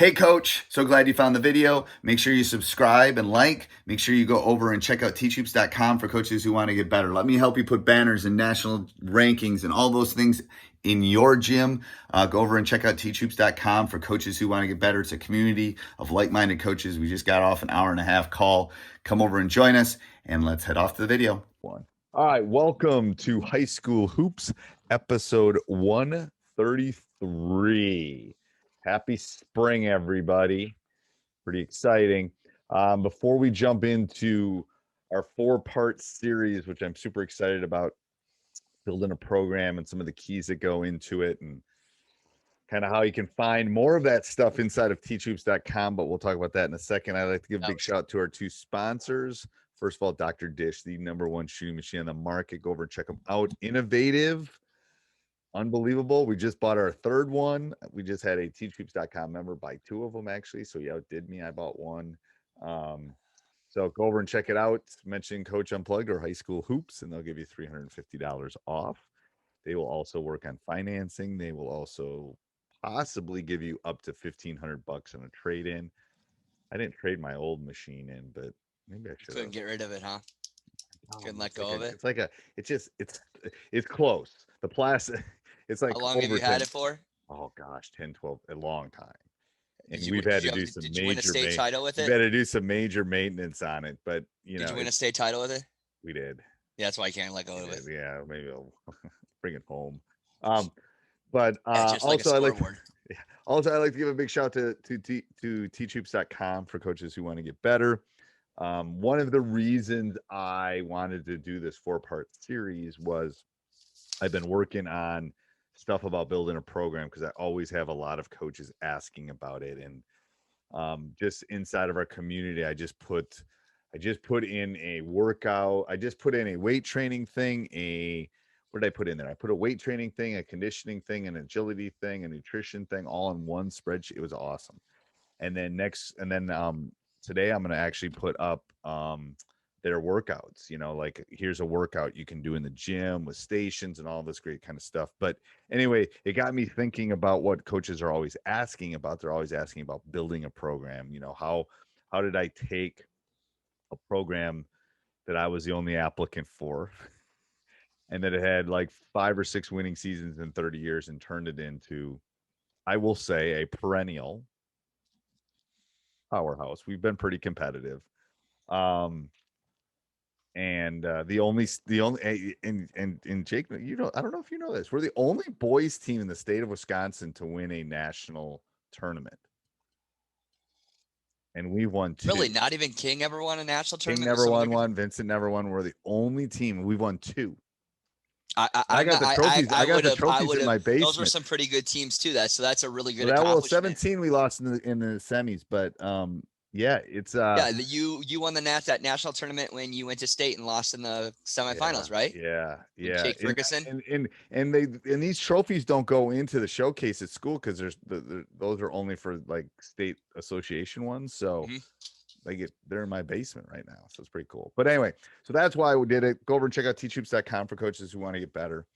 Hey, Coach. So glad you found the video. Make sure you subscribe and like. Make sure you go over and check out teachhoops.com for coaches who want to get better. Let me help you put banners and national rankings and all those things in your gym. Go over and check out teachhoops.com for coaches who want to get better. It's a community of like-minded coaches. We just got off an hour and a half call. Come over and join us, and let's head off to the video. All right, welcome to High School Hoops, episode 133. Happy spring, everybody. Pretty exciting. Before we jump into our four-part series, which I'm super excited about, building a program and some of the keys that go into it and kind of how you can find more of that stuff inside of teachhoops.com, but we'll talk about that in a second. I'd like to give a big shout out to our two sponsors. First of all, Dr. Dish, the #1 shooting machine on the market. Go over and check them out. Innovative, unbelievable. We just bought our third one. We just had a teachhoops.com member buy two of them, actually. So he outdid me. I bought one. So go over and check it out. Mention Coach Unplugged or High School Hoops, and they'll give you $350 off. They will also work on financing. They will also possibly give you up to $1,500 on a trade-in. I didn't trade my old machine in, but maybe I should. Couldn't get rid of it, huh? Couldn't let go of it. It's like it's close. The plastic. It's like how long have you had it for? Oh gosh, 10, 12, a long time. And Did we've had to do some Did you win a major state title with we've it? had to do some major maintenance on it, but Did you win a state title with it? We did. Yeah, that's why I can't let go of it. Yeah, maybe I'll bring it home. But just like also a I like scoreboard. also I like to give a big shout to teachhoops.com for coaches who want to get better. One of the reasons I wanted to do this 4-part series was I've been working on stuff about building a program because I always have a lot of coaches asking about it. And just inside of our community, I just put in a workout. I just put in a weight training thing. What did I put in there? I put a weight training thing, a conditioning thing, an agility thing, a nutrition thing, all in one spreadsheet. It was awesome. And then today I'm going to actually put up their workouts, like here's a workout you can do in the gym with stations and all this great kind of stuff. But anyway, it got me thinking about what coaches are always asking about. They're always asking about building a program. How did I take a program that I was the only applicant for and that it had like 5 or 6 winning seasons in 30 years and turned it into, I will say, a perennial powerhouse. We've been pretty competitive. And the only and Jake, I don't know if you know this, we're the only boys team in the state of Wisconsin to win a national tournament. And we won 2. Really? Not even King ever won a national tournament? King never won one. Vincent never won. We're the only team. We've won 2. I got the trophies. I got the trophies in my basement. Those were some pretty good teams too. So that's a really good well, accomplishment. 17 we lost in the semis, but yeah, it's you won that national tournament when you went to state and lost in the semifinals, right? Yeah. With Jake Ferguson. And these trophies don't go into the showcase at school because those are only for like state association ones. So they're in my basement right now, so it's pretty cool. But anyway, so that's why we did it. Go over and check out teachhoops.com for coaches who want to get better.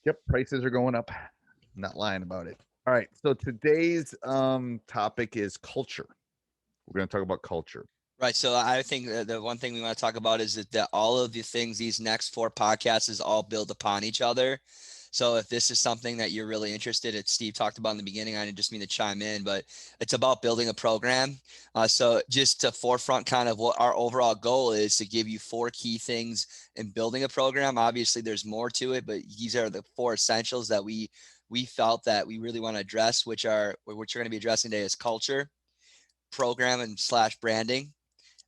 Yep, prices are going up. I'm not lying about it. All right, so today's topic is culture. We're going to talk about culture. Right. So I think the one thing we want to talk about is that all of the things, these next 4 podcasts is all build upon each other. So if this is something that you're really interested in, Steve talked about in the beginning, I didn't just mean to chime in, but it's about building a program. So just to forefront kind of what our overall goal is to give you 4 key things in building a program. Obviously there's more to it, but these are the 4 essentials that we felt that we really want to address, which you're going to be addressing today is culture, program and / branding,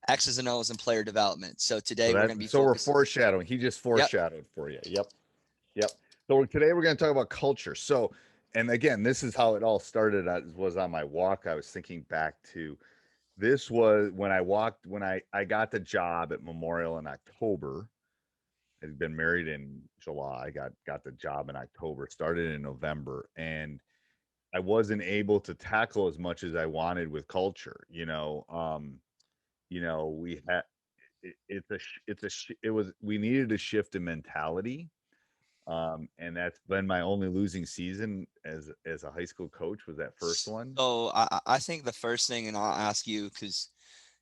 X's and O's and player development. So today we're going to be we're foreshadowing. He just foreshadowed for you. Yep. So today we're going to talk about culture. So, and again, this is how it all started. Was on my walk. I was thinking back to this was when I got the job at Memorial in October. I'd been married in July. I got the job in October, started in November, and I wasn't able to tackle as much as I wanted with culture. We had we needed a shift in mentality. And that's been my only losing season as a high school coach, was that first one. So I think the first thing, and I'll ask you because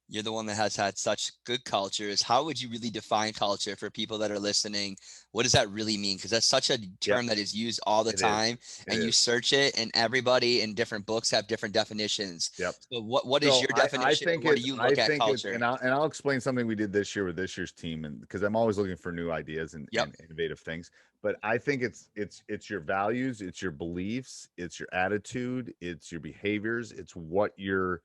you're the one that has had such good culture, is how would you really define culture for people that are listening? What does that really mean? Because that's such a Yep, term that is used all the it is. time, It and you is. search it, and everybody in different books have different definitions. Yep. So what is So your I definition, think and what do it's you I look at think it's culture? and I'll explain something we did this year with this year's team, and because I'm always looking for new ideas Yep. and innovative things. But I think it's your values, it's your beliefs, it's your attitude, it's your behaviors, it's what you're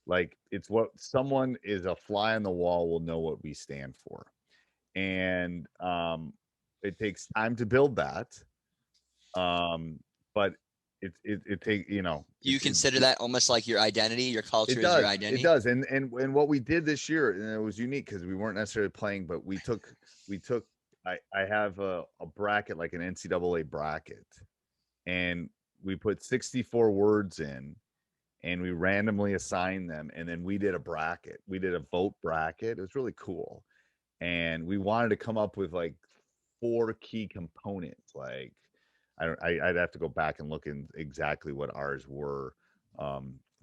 like, it's what someone is a fly on the wall will know what we stand for. And it takes time to build that. But it take Do you consider that almost like your identity? Your culture it is your does. It identity? does. And what we did this year, and it was unique because we weren't necessarily playing, but we took I have a bracket, like an NCAA bracket, and we put 64 words in, and we randomly assigned them, and then we did a bracket. We did a vote bracket. It was really cool. And we wanted to come up with like four key components. Like I'd have to go back and look in exactly what ours were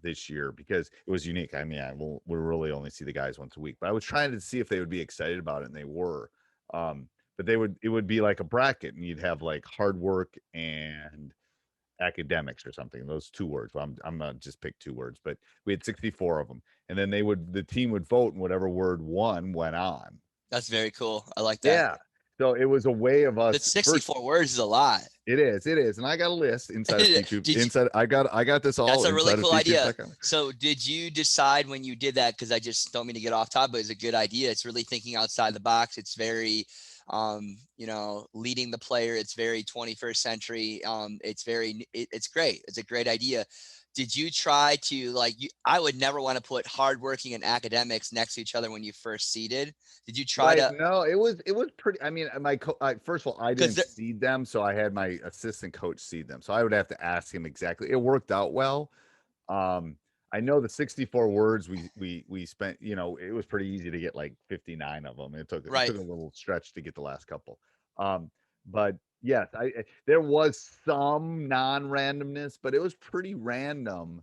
this year, because it was unique. I mean, we'll really only see the guys once a week, but I was trying to see if they would be excited about it, and they were. But it would be like a bracket, and you'd have like hard work and academics or something. Those two words. Well, I'm not just pick two words, but we had 64 of them, and then the team would vote, and whatever word won went on. That's very cool. I like that. Yeah. So it was a way of But us first. 64 words is a lot. It is, and I got a list inside of Did teachhoops. you, I got this all that's a really inside of cool idea. teachhoops.com. So did you decide when you did that? Because I just don't mean to get off topic, but it's a good idea. It's really thinking outside the box. It's very, leading the player. It's very 21st century. It's great. It's a great idea. Did you try to I would never want to put hardworking and academics next to each other when you first seeded. Did you try Right. to, No, it was pretty. I mean, first of all, I because didn't seed them, so I had my assistant coach seed them. So I would have to ask him exactly. It worked out well. Um, I know the 64 words we spent, it was pretty easy to get like 59 of them. It right. took a little stretch to get the last couple. But yes, there was some non-randomness, but it was pretty random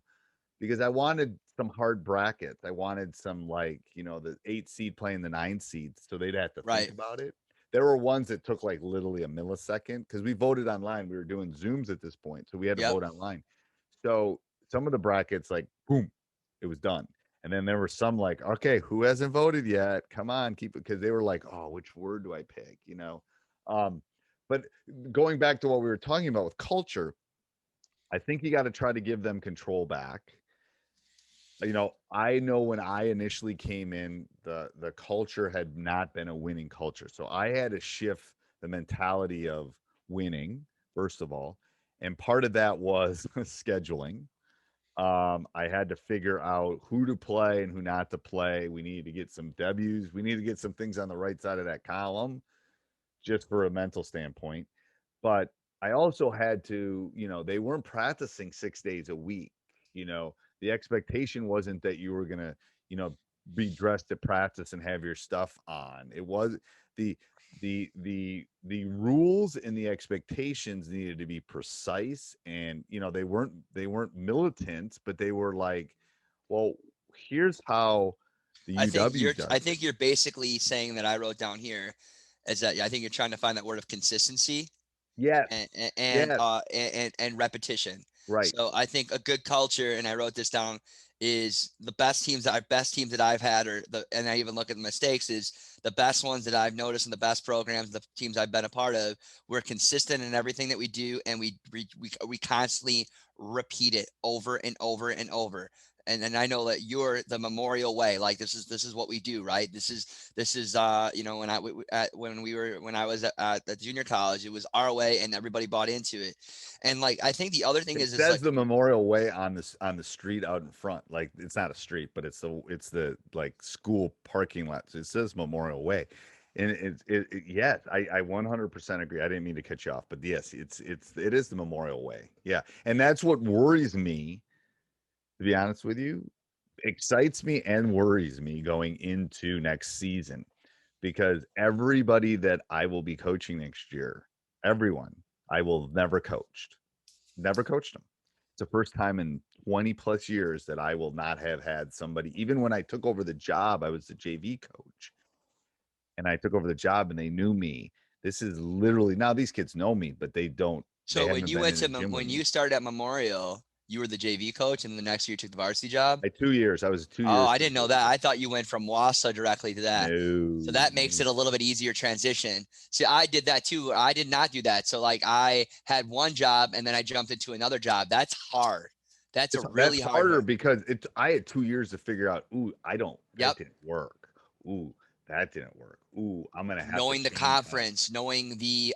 because I wanted some hard brackets. I wanted some, like, the 8 seed playing the 9 seeds, so they'd have to think Right. about it. There were ones that took like literally a millisecond because we voted online. We were doing Zooms at this point, so we had to Yep. vote online. So some of the brackets, like, boom, it was done. And then there were some like, okay, who hasn't voted yet? Come on, keep it, because they were like, oh, which word do I pick? Um, but going back to what we were talking about with culture, I think you got to try to give them control back. I know when I initially came in, the culture had not been a winning culture. So I had to shift the mentality of winning, first of all. And part of that was scheduling. I had to figure out who to play and who not to play. We needed to get some W's. We needed to get some things on the right side of that column, just for a mental standpoint. But I also had to, they weren't practicing 6 days a week. The expectation wasn't that you were gonna, be dressed to practice and have your stuff on. It was the the rules and the expectations needed to be precise, and they weren't militant, but they were like, well, here's how the UW I does it. think you're basically saying that I wrote down here is that I think you're trying to find that word of consistency Yes, yes, and repetition. right. So I think a good culture, and I wrote this down, is the best teams that I've had, and I even look at the mistakes, is the best ones that I've noticed, and the best programs, the teams I've been a part of, we're consistent in everything that we do, and we constantly repeat it over and over and over. And I know that you're the Memorial Way. Like this is what we do, right? This is when I was at the junior college, it was our way, and everybody bought into it. And I think the other thing It is says like, the Memorial Way on the street out in front. Like, it's not a street, but it's the like school parking lot. So it says Memorial Way. And yes, I 100% agree. I didn't mean to cut you off, but yes, it is the Memorial Way. Yeah. And that's what worries me, to be honest with you. Excites me and worries me going into next season, because everybody that I will be coaching next year, everyone. I will never coached. Never coached them. It's the first time in 20 plus years that I will not have had somebody. Even when I took over the job, I was the JV coach, and I took over the job, and they knew me. This is literally now these kids know me, but they don't. They So when haven't you been went in to a gym with when me. you started at Memorial, you were the JV coach, and then the next year you took the varsity job. 2 years. I was two Oh, years. I didn't know that. I thought you went from Wassa directly to that. So No, that makes no. it a little bit easier transition. See, I did that too. I did not do that. So like I had one job and then I jumped into another job. That's hard. That's a That's really hard harder hook. because I had 2 years to figure out. Ooh, that Yep. didn't work. Ooh, that didn't work. Ooh, I'm gonna have to Knowing the change that. conference, knowing the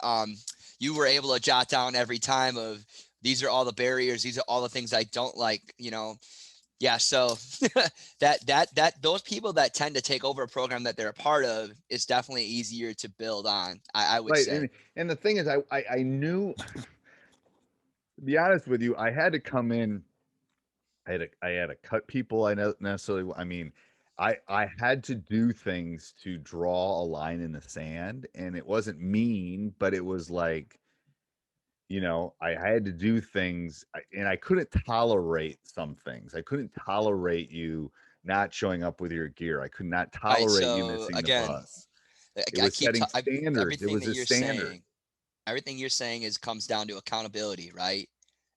you were able to jot down every time of these are all the barriers, these are all the things I don't like. Yeah, so that those people that tend to take over a program that they're a part of is definitely easier to build on. I would Right, say. and the thing is, I knew. To be honest with you, I had to come in. I had to cut people. I know necessarily. I mean, I had to do things to draw a line in the sand, and it wasn't mean, but it was like, I had to do things, and I couldn't tolerate some things. I couldn't tolerate you not showing up with your gear. I could not Right. tolerate you So missing the again, bus. It I was keep setting standards. It everything was that a you're standard. saying. Everything you're saying is comes down to accountability, right?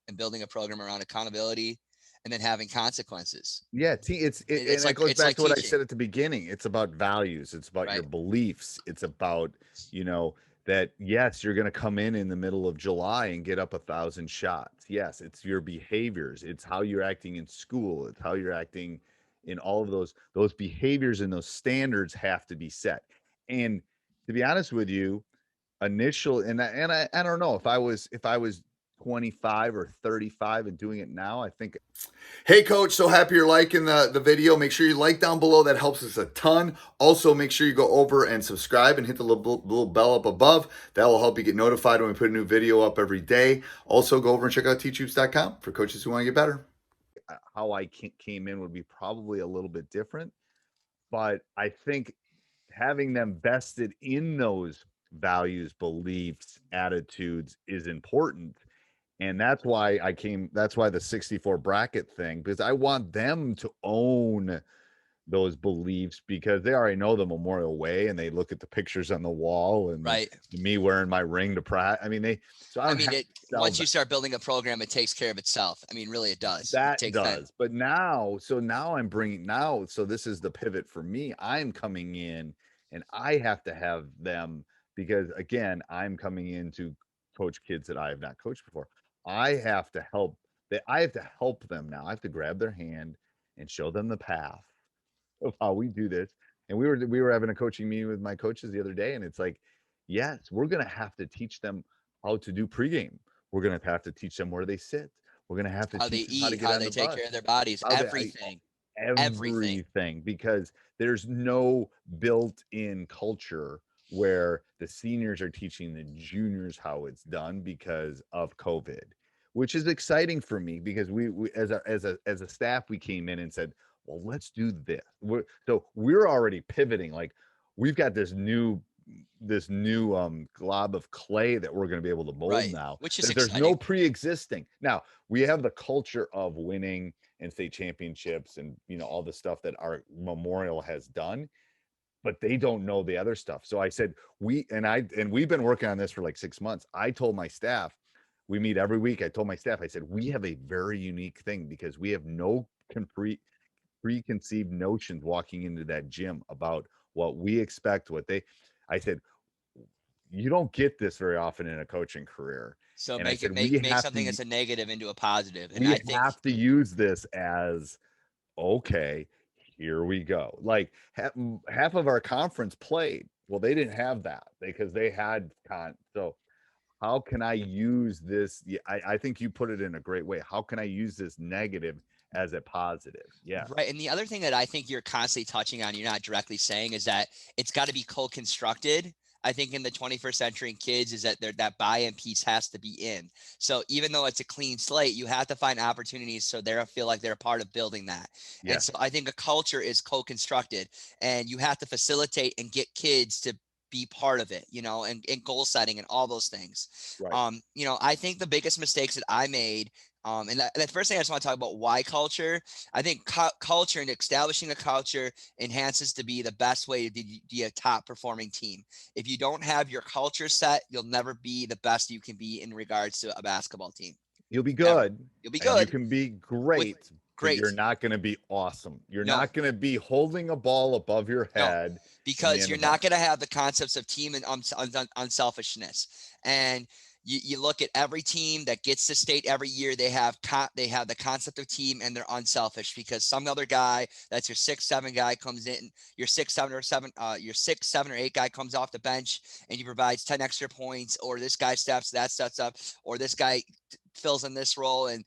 And building a program around accountability, and then having consequences. Yeah, and it goes It's back like to what I teaching, said at the beginning. It's about values. It's about your right? beliefs. It's about, you know, that yes, you're going to come in the middle of July and get up 1,000 shots. Yes, it's your behaviors. It's how you're acting in school. It's how you're acting in all of those behaviors, and those standards have to be set. And to be honest with you, I don't know if I was 25 or 35 and doing it now, I think. Hey, Coach, so happy you're liking the video. Make sure you like down below. That helps us a ton. Also, make sure you go over and subscribe and hit the little bell up above. That will help you get notified when we put a new video up every day. Also, go over and check out teachhoops.com for coaches who want to get better. How I came in would be probably a little bit different, but I think having them vested in those values, beliefs, attitudes is important. And that's why the 64 bracket thing, because I want them to own those beliefs, because they already know the Memorial Way, and they look at the pictures on the wall, and Right. me wearing my ring to practice. I mean, so I I don't mean, have it to sell once you that. start building a program, it takes care of itself. I mean, really, it does. It That takes then. does. But so this is the pivot for me. I'm coming in, and I have to have them, because again, I'm coming in to coach kids that I have not coached before. I have to help I have to help them now. I have to grab their hand and show them the path of how we do this. And we were having a coaching meeting with my coaches the other day, and it's like, yes, we're gonna have to teach them how to do pregame. We're gonna have to teach them where they sit. We're gonna have to How they teach them how to eat, get how on they the take bus, care of their bodies, how they everything, everything. everything, because there's no built-in culture where the seniors are teaching the juniors how it's done because of COVID, which is exciting for me, because we as a staff, we came in and said, well, let's do this. We're already pivoting. Like, we've got this new glob of clay that we're going to be able to mold Right. now, Which is that there's no exciting. pre-existing. Now, we have the culture of winning and state championships, and all the stuff that our Memorial has done, but they don't know the other stuff. So I said, we've been working on this for like 6 months. I told my staff, we meet every week. I told my staff, I said, we have a very unique thing, because we have no preconceived notions walking into that gym about what we expect, I said, you don't get this very often in a coaching career. So And I make said, it make something that's a negative into a positive. And we I think have to use this as, okay, here we go. Like, half of our conference played. Well, they didn't have that because they had so how can I use this? Yeah, I think you put it in a great way. How can I use this negative as a positive? Yes. right. And the other thing that I think you're constantly touching on, you're not directly saying, is that it's got to be co-constructed. I think in the 21st century in kids is that that buy-in piece has to be in. So even though it's a clean slate, you have to find opportunities so they feel like they're a part of building that. And Yes. so I think a culture is co-constructed, and you have to facilitate and get kids to be part of it, and goal setting and all those things. Right. I think the biggest mistakes that I made, and the first thing I just want to talk about why culture. I think culture and establishing a culture enhances to be the best way to be a top performing team. If you don't have your culture set, you'll never be the best you can be in regards to a basketball team. You'll be Never. good. You'll be And you good can be with great, but you're great. not going to be awesome. You're No, not going to be holding a ball above your no, head in the because end you're of not months. going to have the concepts of team and unselfishness. And you look at every team that gets to state every year, they have the concept of team and they're unselfish because some other guy that's your 6'7" guy comes in, your 6'7" or 8 guy comes off the bench and he provides 10 extra points, or this guy steps up, or this guy fills in this role. And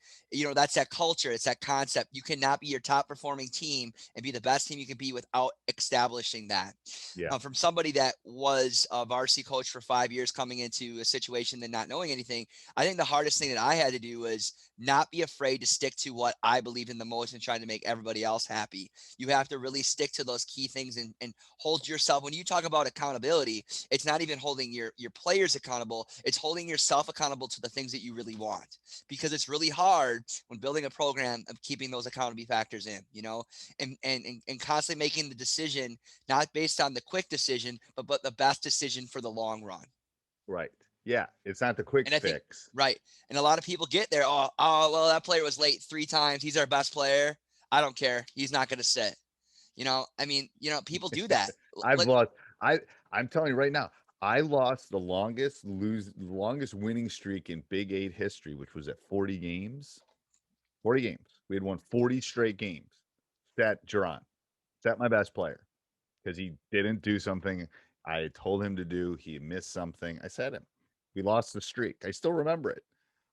that's that culture, it's that concept. You cannot be your top performing team and be the best team you can be without establishing that. Yeah. From somebody that was a varsity coach for 5 years coming into a situation and not knowing anything, I think the hardest thing that I had to do was not be afraid to stick to what I believe in the most and trying to make everybody else happy. You have to really stick to those key things and hold yourself. When you talk about accountability, it's not even holding your players accountable. It's holding yourself accountable to the things that you really want, because it's really hard when building a program of keeping those accountability factors in, and constantly making the decision, not based on the quick decision, but the best decision for the long run. Right. Yeah. It's not the quick And I think, fix. right. And a lot of people get there. Well, that player was late 3 times. He's our best player. I don't care. He's not going to sit. People do that. I've lost. I I'm telling you right now, I lost the longest winning streak in Big 8 history, which was at 40 games. 40 games. We had won 40 straight games. Sat Duran. Sat my best player because he didn't do something I told him to do. He missed something. I said him. We lost the streak. I still remember it.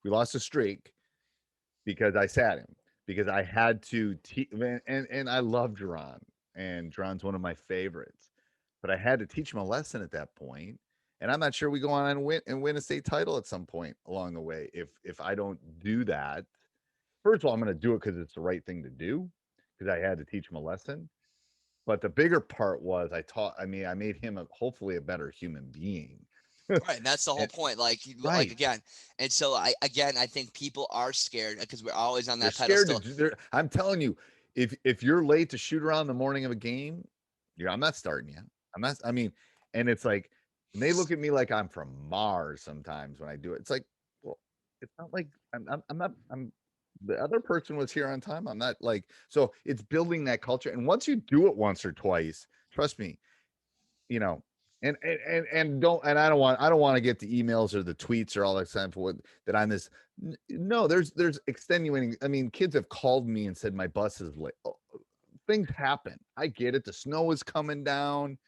We lost the streak because I sat him, because I had to and I love Duran, and Duran's one of my favorites, but I had to teach him a lesson at that point. And I'm not sure we go on and win a state title at some point along the way if I don't do that. First of all, I'm going to do it because it's the right thing to do, because I had to teach him a lesson. But the bigger part was I made him hopefully a better human being. Right, and that's the whole And, point. Like right. again, and so I think people are scared because we're always on They're that scared pedestal. I'm telling you, if you're late to shoot around the morning of a game, I'm not starting you. I mean, and it's like, and they look at me like I'm from Mars sometimes when I do it. It's like, well, it's not like I'm not, I'm the other person was here on time. I'm not like, so it's building that culture. And once you do it once or twice, trust me, you know, and I don't want to get the emails or the tweets or all that stuff that I'm this. No, there's extenuating. I mean, kids have called me and said my bus is late. Oh, things happen. I get it. The snow is coming down.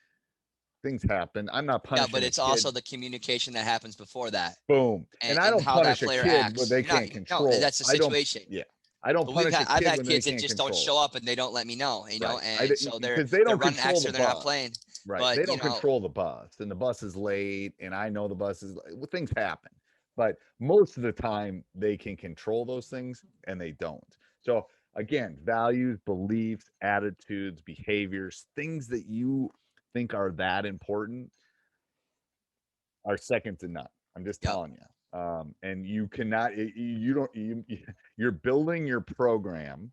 Things happen. I'm not Yeah, but punishing a it's kid. also the communication that happens before that, Boom. And I and don't how that punish a player kid when acts. they You're not, can't no, control. that's the I don't. situation. Yeah, I don't But punish a I've kid had when they kids that can't just don't control. show up and they don't let me know, Right. and so Because they they're don't running control the extra, they're not bus. playing. Right. But They don't control the bus, and the bus is late, and I know the bus is well, things happen. But most of the time they can control those things and they don't. So again, values, beliefs, attitudes, behaviors, things that you think are that important are second to none. I'm just Yep. telling you. And you cannot you don't you're building your program,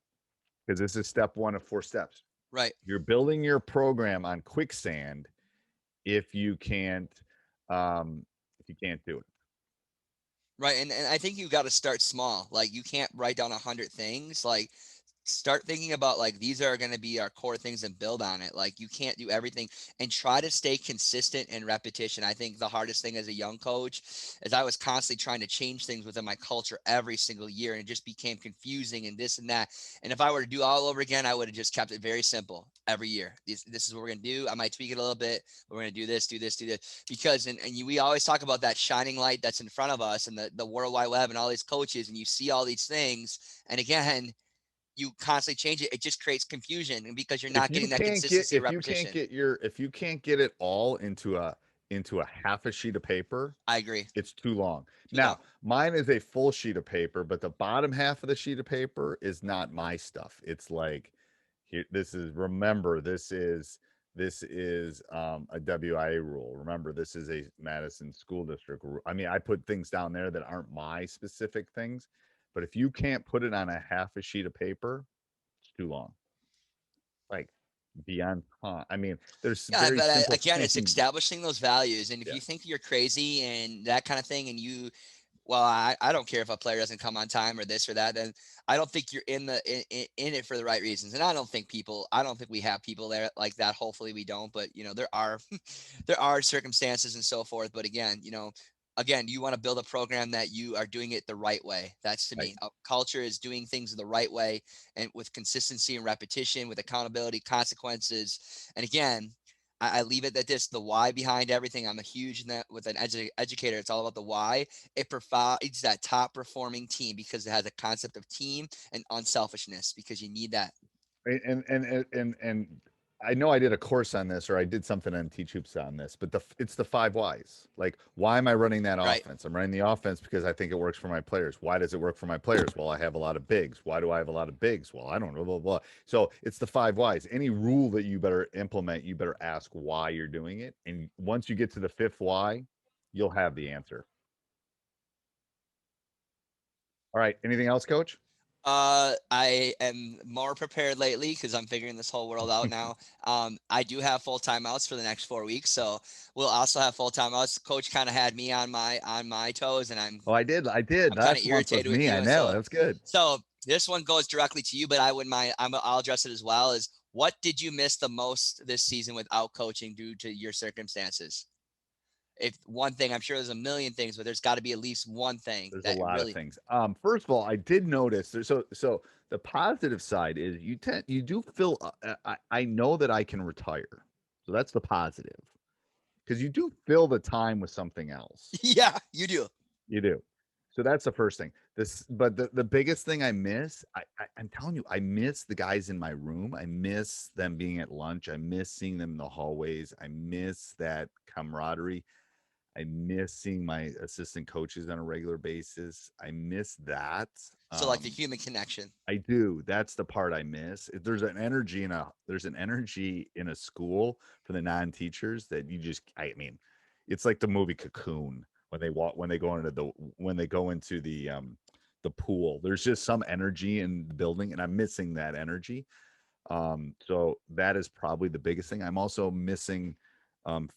because this is step 1 of 4 steps. Right. You're building your program on quicksand if you can't do it. Right. And I think you got to start small. Like you can't write down 100 things. Like start thinking about like these are going to be our core things and build on it. Like you can't do everything, and try to stay consistent and repetition. I think the hardest thing as a young coach is I was constantly trying to change things within my culture every single year, and it just became confusing and this and that. And if I were to do all over again, I would have just kept it very simple every year. This is what we're going to do. I might tweak it a little bit, but we're going to do this, because we always talk about that shining light that's in front of us and the World Wide Web and all these coaches, and you see all these things, and again, you constantly change it. It just creates confusion, and because you're not getting that consistency or repetition. If you can't get it all into a half a sheet of paper, I agree. it's too long. Too long. Now, mine is a full sheet of paper, but the bottom half of the sheet of paper is not my stuff. It's like, here, this is This is a WIA rule. Remember, this is a Madison School District rule. I mean, I put things down there that aren't my specific things, but if you can't put it on a half a sheet of paper, it's too long. Like beyond time. I mean, there's Yeah, very but simple again, it's things. establishing those values. And if Yeah. you think you're crazy and that kind of thing, and well, I don't care if a player doesn't come on time or this or that, then I don't think you're in it for the right reasons. And I don't think we have people there like that. Hopefully we don't, but there are, there are circumstances and so forth. But again, you want to build a program that you are doing it the right way. That's to me, a culture is doing things the right way and with consistency and repetition, with accountability, consequences. And again, I leave it at this: the why behind everything. I'm a huge with an educator. It's all about the why. It provides that top performing team because it has a concept of team and unselfishness, because you need that. And I know I did a course on this, or I did something on Teach Hoops on this, but it's the 5 whys. Like, why am I running that Right. offense? I'm running the offense because I think it works for my players. Why does it work for my players? Well, I have a lot of bigs. Why do I have a lot of bigs? Well, I don't know, blah, blah, blah. So it's the 5 whys. Any rule that you better implement, you better ask why you're doing it. And once you get to the 5th why, you'll have the answer. All right. Anything else, Coach? I am more prepared lately because I'm figuring this whole world out now. I do have full timeouts for the next 4 weeks, so we'll also have full timeouts. Coach kind of had me on my toes, and I'm Oh, I did. I'm kind of Last month was irritated with me. you. I And know. That was good. so this one goes directly to you, but I wouldn't mind. I'll address it as well. Is what did you miss the most this season without coaching due to your circumstances? If one thing, I'm sure there's a million things, but there's got to be at least one thing There's a that lot of really. things. First of all, I did notice so the positive side is you do feel I know that I can retire. So that's the positive. Because you do fill the time with something else. Yeah, you do. You do. So that's the first thing. But the biggest thing I miss, I'm telling you, I miss the guys in my room. I miss them being at lunch. I miss seeing them in the hallways. I miss that camaraderie. I miss seeing my assistant coaches on a regular basis. I miss that. So like the human connection. I do. That's the part I miss. There's an energy in a school for the non-teachers that I mean, it's like the movie Cocoon when they go into the pool. There's just some energy in the building, and I'm missing that energy. So that is probably the biggest thing. I'm also missing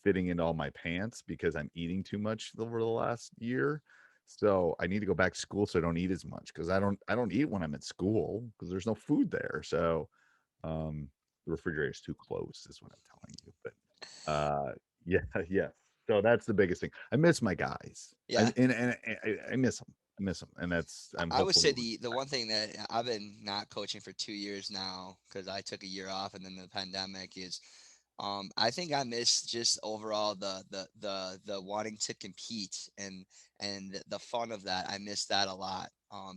fitting into all my pants because I'm eating too much over the last year. So I need to go back to school so I don't eat as much because I don't eat when I'm at school because there's no food there. So the refrigerator is too close is what I'm telling you. But yeah. So that's the biggest thing. I miss my guys. Yeah. And I miss them. I miss them. And I would say the one thing that I've been not coaching for 2 years now because I took a year off and then the pandemic is I think I miss just overall the wanting to compete and the fun of that. I miss that a lot.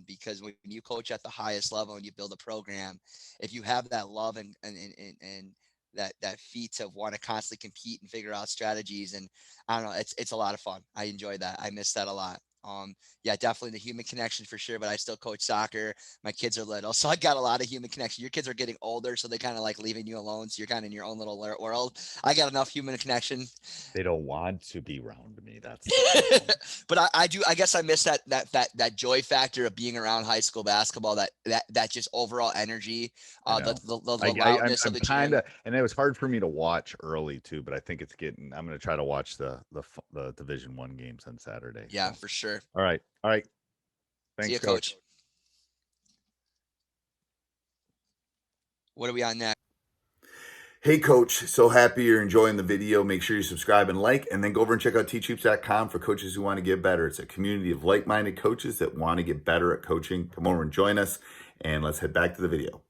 Because when you coach at the highest level and you build a program, if you have that love and that feat to want to constantly compete and figure out strategies, and I don't know, it's a lot of fun. I enjoy that. I miss that a lot. Yeah, definitely the human connection for sure, but I still coach soccer. My kids are little, so I got a lot of human connection. Your kids are getting older, so they kind of like leaving you alone. So you're kind of in your own little world. I got enough human connection. They don't want to be around me. That's but I do. I guess I miss that joy factor of being around high school basketball. That just overall energy. The loudness of the gym. And it was hard for me to watch early too. But I think I'm going to try to watch the Division I games on Saturday. Yeah, for sure. All right. Thanks, See you, Coach. What are we on next? Hey, Coach. So happy you're enjoying the video. Make sure you subscribe and like, and then go over and check out teachhoops.com for coaches who want to get better. It's a community of like-minded coaches that want to get better at coaching. Come over and join us, and let's head back to the video.